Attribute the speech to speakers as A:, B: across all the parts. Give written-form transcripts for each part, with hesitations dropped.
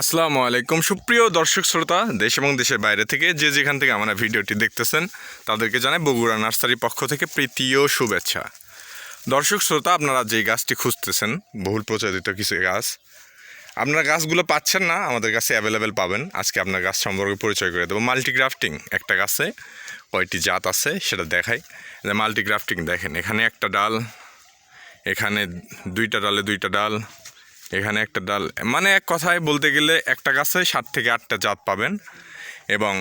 A: আসসালামু আলাইকুম সুপ্রিয় দর্শক শ্রোতা, দেশ এবং দেশের বাইরে থেকে যে যেখান থেকে আমরা ভিডিওটি দেখতেছেন তাদেরকে জানাই বগুড়া নার্সারির পক্ষ থেকে প্রীতি ও শুভেচ্ছা। দর্শক শ্রোতা, আপনারা যে গাছটি খুঁজতেছেন বহুল প্রচলিত কিছু গাছ, আপনারা গাছগুলো পাচ্ছেন না, আমাদের কাছে অ্যাভেলেবেল পাবেন। আজকে আপনার গাছ সম্পর্কে পরিচয় করে দেবো। মাল্টিগ্রাফটিং একটা গাছে কয়টি জাত আছে সেটা দেখাই। যে মাল্টিগ্রাফটিং দেখেন, এখানে একটা ডাল, এখানে দুইটা ডাল, এখানে একটা ডাল, মানে এক কথায় বলতে গেলে একটা গাছে 7 থেকে 8টা জাত পাবেন। এবং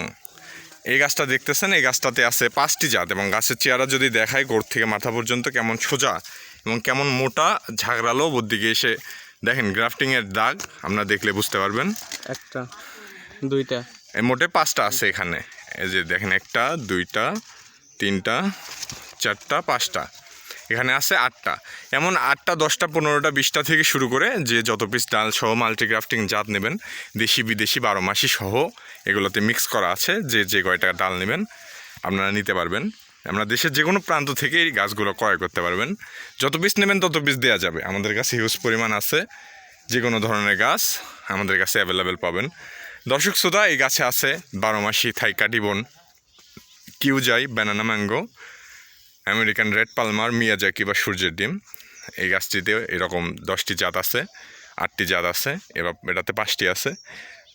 A: এই গাছটা দেখতেছেন, এই গাছটাতে আছে 5টি জাত। এবং গাছের চেহারা যদি দেখায় গোড় থেকে মাথা পর্যন্ত কেমন সোজা এবং কেমন মোটা ঝাগড়ালো, ওর দিকে এসে দেখেন গ্রাফটিংয়ের দাগ আপনারা দেখলে বুঝতে পারবেন।
B: একটা দুইটা
A: মোটে 5টা আছে এখানে। এই যে দেখেন, 1টা 2টা 3টা 4টা 5টা, এখানে আছে 8টা। এমন 8টা 10টা 15টা 20টা থেকে শুরু করে যে যত পিস ডাল সহ মাল্টিগ্রাফটিং জাত নেবেন, দেশি বিদেশি 12 মাসি সহ এগুলোতে মিক্স করা আছে। যে কয়টা ডাল নেবেন আপনারা নিতে পারবেন। আমরা দেশের যে কোনো প্রান্ত থেকে এই গাছগুলো ক্রয় করতে পারবেন। যত পিস নেবেন তত পিস দেওয়া যাবে। আমাদের কাছে হিউজ পরিমাণ আছে, যে কোনো ধরনের গাছ আমাদের কাছে অ্যাভেলেবেল পাবেন। দর্শক শ্রোতা, এই গাছে আছে 12 মাসি থাই কাটিবন, কিউজাই, banana mango, American red palmer, Miyazaki বা সূর্যের ডিম। এই গাছটিতে এরকম 10টি জাত আছে, 8টি জাত আছে, এবার এটাতে 5টি আছে।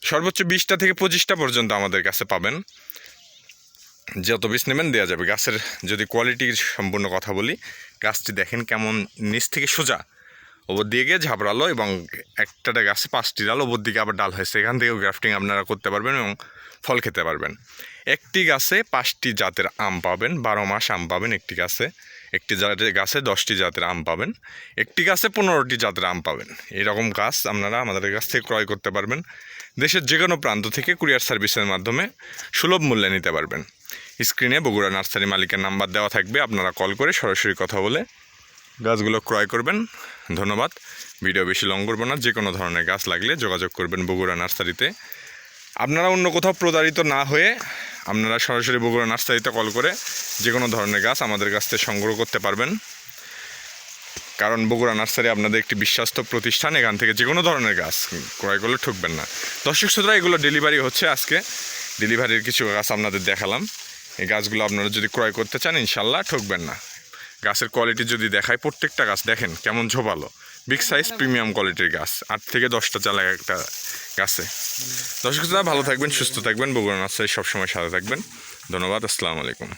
A: সর্বোচ্চ 20টা থেকে 25টা পর্যন্ত আমাদের কাছে পাবেন। যত পিস নেবেন দেওয়া যাবে। গাছের যদি কোয়ালিটির সম্পূর্ণ কথা বলি, গাছটি দেখেন কেমন নিচ থেকে সোজা, ওপর দিয়ে গিয়ে ঝাবড়ালো, এবং একটা গাছে 5টি ডাল, ওপর দিকে আবার ডাল হয়েছে। এখান থেকেও গ্রাফটিং আপনারা করতে পারবেন এবং ফল খেতে পারবেন। একটি গাছে 5টি জাতের আম পাবেন, 12 মাস আম পাবেন একটি গাছে। একটি গাছে 10টি জাতের আম পাবেন, একটি গাছে 15টি জাতের আম পাবেন। এরকম গাছ আপনারা আমাদের কাছ থেকে ক্রয় করতে পারবেন। দেশের যে কোনো প্রান্ত থেকে কুরিয়ার সার্ভিসের মাধ্যমে সুলভ মূল্যে নিতে পারবেন। স্ক্রিনে বগুড়া নার্সারি মালিকের নাম্বার দেওয়া থাকবে, আপনারা কল করে সরাসরি কথা বলে গাছগুলো ক্রয় করবেন। ধন্যবাদ। ভিডিও বেশি লং করবো না। যে কোনো ধরনের গাছ লাগলে যোগাযোগ করবেন বগুড়া নার্সারিতে। আপনারা অন্য কোথাও প্রতারিত না হয়ে আপনারা সরাসরি বগুড়া নার্সারিতে কল করে যে কোনো ধরনের গাছ আমাদের কাছ থেকে সংগ্রহ করতে পারবেন। কারণ বগুড়া নার্সারি আপনাদের একটি বিশ্বস্ত প্রতিষ্ঠান, এখান থেকে যে কোনো ধরনের গাছ ক্রয় করলে ঠকবেন না। দর্শক শ্রোতা, এগুলো ডেলিভারি হচ্ছে। আজকে ডেলিভারির কিছু গাছ আপনাদের দেখালাম। এই গাছগুলো আপনারা যদি ক্রয় করতে চান ইনশাল্লাহ ঠকবেন না। গাছের কোয়ালিটি যদি দেখায়, প্রত্যেকটা গাছ দেখেন কেমন ঝোপালো, বিগ সাইজ প্রিমিয়াম কোয়ালিটির গাছ। 8 থেকে 10টা চালা একটা গাছে। দর্শক শ্রোতা, ভালো থাকবেন, সুস্থ থাকবেন, বগুড়া নার্সারি সবসময় সাথে থাকবেন। ধন্যবাদ। আসসালামু আলাইকুম।